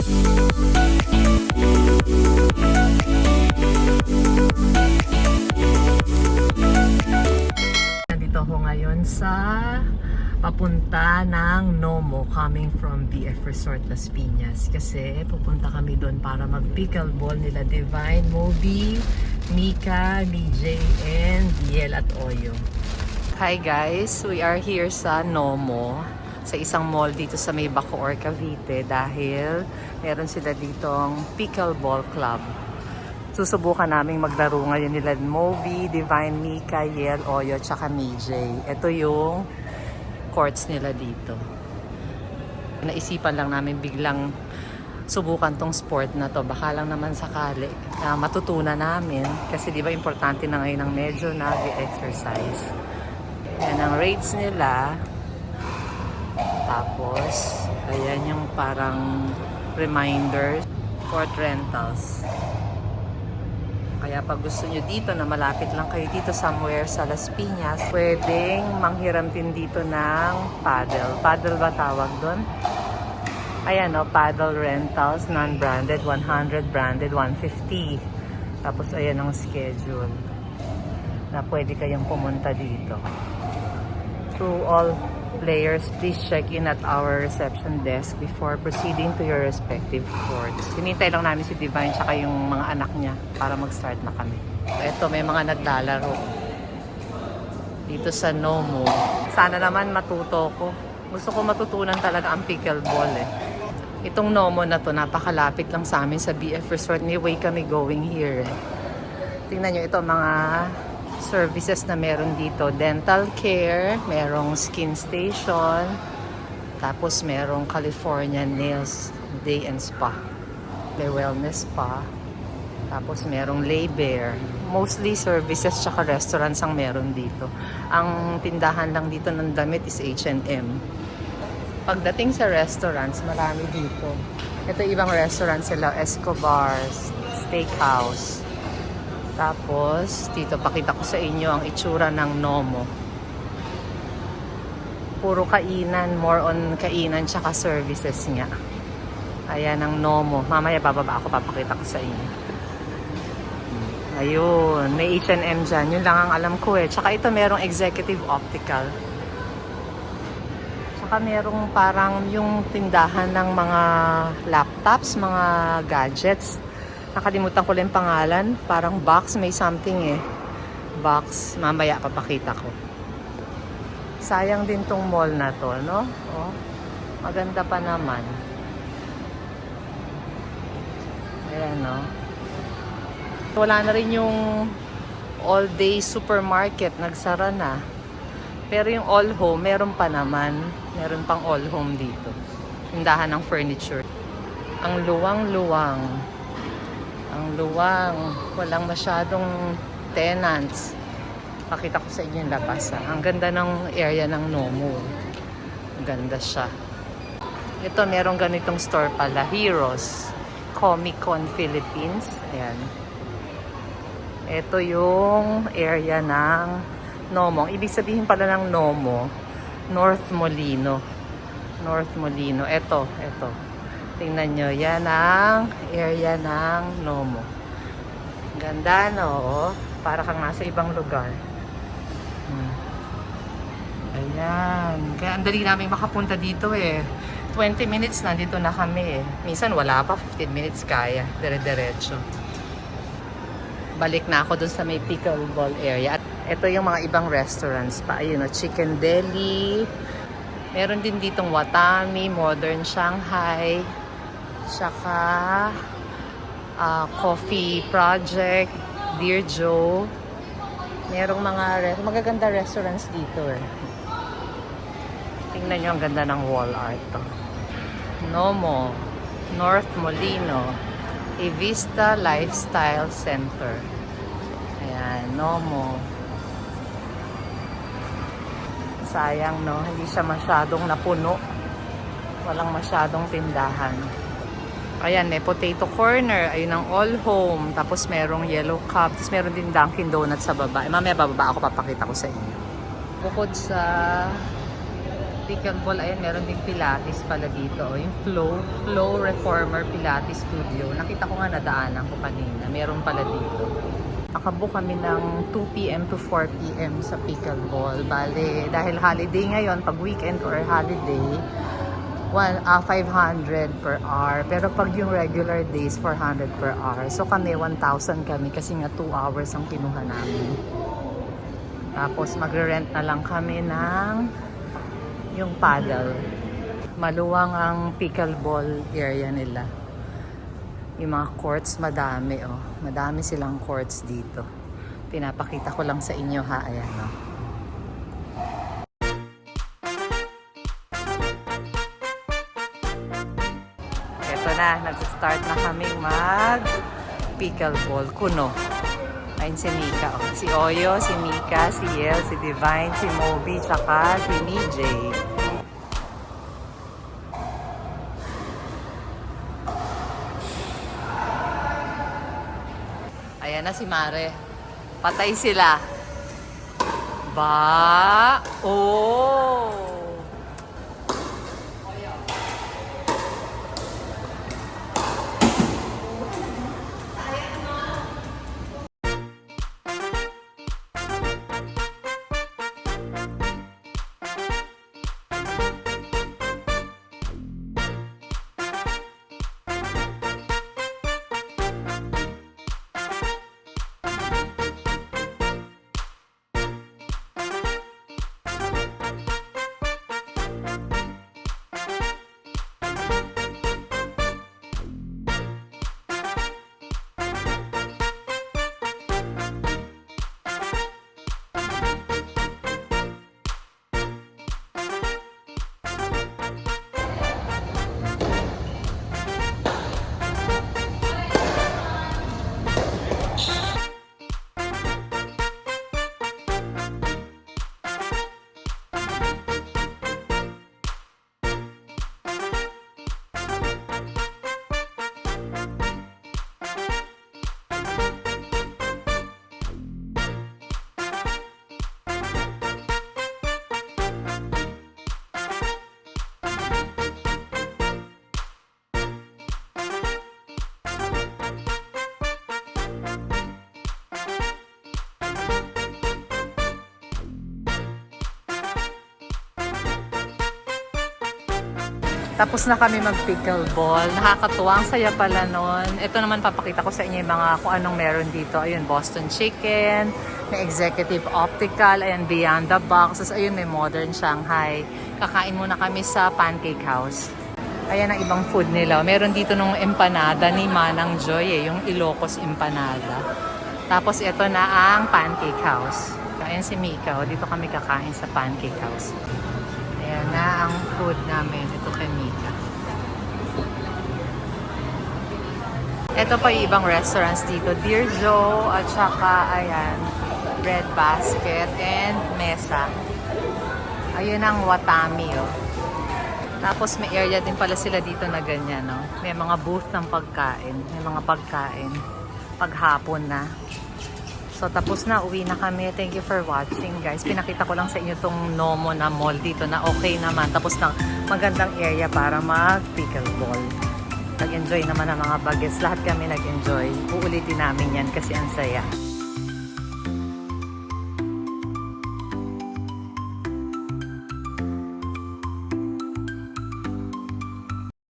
Nandito ako ngayon sa papunta ng Nomo coming from BF Resort Las Piñas kasi pupunta kami doon para mag pickleball nila Divine, Moby, Mika, DJ, and Biel at Oyo. Hi guys, we are here sa Nomo sa isang mall dito sa may Bacoor, Cavite dahil meron sila ditong pickleball club. Susubukan naming maglaro ngayon nila Moby, Divine, Mika, Yel, Oyo, tsaka MJ. Ito yung courts nila dito. Naisipan lang namin biglang subukan tong sport na to. Baka lang naman sakali na matutunan namin. Kasi di ba importante na ngayon ang medyo nag-exercise. Yan ang rates nila. Tapos, ayan yung parang reminder, court rentals. Kaya pag gusto nyo dito na malapit lang kayo dito somewhere sa Las Piñas, pwedeng manghiram din dito ng paddle. Paddle ba tawag doon? Ayan o, paddle rentals, non-branded, 100, branded, 150. Tapos ayan ang schedule na pwede kayong pumunta dito. To all players, please check in at our reception desk before proceeding to your respective courts. Hinintay lang namin si Divine tsaka yung mga anak niya para mag-start na kami. Ito, may mga naglalaro dito sa Nomo. Sana naman matuto ko. Gusto ko matutunan talaga ang pickleball eh. Itong Nomo na to, napakalapit lang sa amin sa BF Resort. May way kami going here eh. Tingnan nyo ito, mga services na meron dito. Dental care, merong skin station, tapos merong California Nails Day and Spa. May wellness spa. Tapos merong lay bear. Mostly services tsaka restaurants ang meron dito. Ang tindahan lang dito ng damit is H&M. Pagdating sa restaurants, marami dito. Ito ibang restaurant sila, Escobar's Steakhouse. Tapos, dito pakita ko sa inyo ang itsura ng Nomo. Puro kainan, more on kainan tsaka services niya. Ayan ang Nomo. Mamaya bababa ako, papakita ko sa inyo. Ayun, may H&M dyan. Yun lang ang alam ko eh. Tsaka ito merong executive optical. Tsaka merong parang yung tindahan ng mga laptops, mga gadgets. Nakalimutan ko lang pangalan. Parang box, may something eh. Box, mamaya papakita ko. Sayang din tong mall na to, no? Oh, maganda pa naman. Ayan, no? Wala na rin yung all-day supermarket. Nagsara na. Pero yung all home, meron pa naman. Meron pang all home dito. Tindahan ng furniture. Ang luwang-luwang. Ang luwang, walang masyadong tenants. Pakita ko sa inyo yung labas. Ang ganda ng area ng Nomo. Ganda siya. Ito, merong ganitong store pala. Heroes. Comic Con Philippines. Ayan. Ito yung area ng Nomo. Ibig sabihin pala ng Nomo, North Molino. North Molino. Ito. Tingnan nyo, yan ang area ng Nomo. Ganda, no? Para kang nasa ibang lugar. Ayan. Kaya ang dali namin makapunta dito eh. 20 minutes na dito na kami eh. Minsan wala pa, 15 minutes kaya. Dire-diretso. Balik na ako dun sa may pickleball area. At ito yung mga ibang restaurants pa. Ayun, no? Chicken Deli. Meron din ditong Watami, Modern Shanghai. Saka Coffee Project, Dear Joe. Merong mga magaganda restaurants dito eh. Tingnan nyo ang ganda ng wall art to. Nomo, North Molino, Evista Lifestyle Center. Ayan, Nomo. Sayang no, hindi siya masyadong napuno. Walang masyadong tindahan. Ayan, may potato corner. Ayun ang all home. Tapos merong yellow cup. Tapos meron din Dunkin Donuts sa baba. Mamaya bababa ako, papakita ko sa inyo. Bukod sa Pickleball, ayan, meron din Pilates pala dito. Oh. Yung Flow Reformer Pilates Studio. Nakita ko nga, nadaanan ko kanina. Meron pala dito. Nakabook kami ng 2 p.m. to 4 p.m. sa Pickleball. Bale, dahil holiday ngayon, pag weekend or holiday, 500 per hour. Pero pag yung regular days, 400 per hour. So kami, 1,000 kami kasi nga 2 hours ang kinuha namin. Tapos magre-rent na lang kami ng yung paddle. Maluwang ang pickleball area nila. Yung mga courts, madami oh. Madami silang courts dito. Pinapakita ko lang sa inyo ha. Ayan oh. Ito na, nag-start na kaming mag-pickleball. Kuno. Ayun si Mika. Oh. Si Oyo, si Mika, si Yel, si Divine, si Moby, tsaka si MJ. Ayan na si Mare. Patay sila. Ba? Oh! Tapos na kami mag-pickleball. Nakakatuwa. Ang saya pala nun. Ito naman papakita ko sa inyo yung mga kung anong meron dito. Ayun, Boston Chicken, may Executive Optical, ayan, Beyond the Box. Tapos ayun, may Modern Shanghai. Kakain muna kami sa Pancake House. Ayan ang ibang food nila. Meron dito nung empanada ni Manang Joy, yung Ilocos empanada. Tapos ito na ang Pancake House. Ayan si Mika. Dito kami kakain sa Pancake House. Ayan na ang food namin. Ito kay Mika. Ito pa yung ibang restaurants dito. Dear Joe at saka ayan, Bread Basket and Mesa. Ayun ang Watami oh. Tapos may area din pala sila dito na ganyan no. May mga booth ng pagkain. May mga pagkain. Paghapon na. So, tapos na, uwi na kami. Thank you for watching, guys. Pinakita ko lang sa inyo tong Nomo na mall dito na okay naman. Tapos na, magandang area para mag-pickleball. Nag-enjoy naman ang mga bagets. Lahat kami nag-enjoy. Uulitin namin yan kasi ang saya.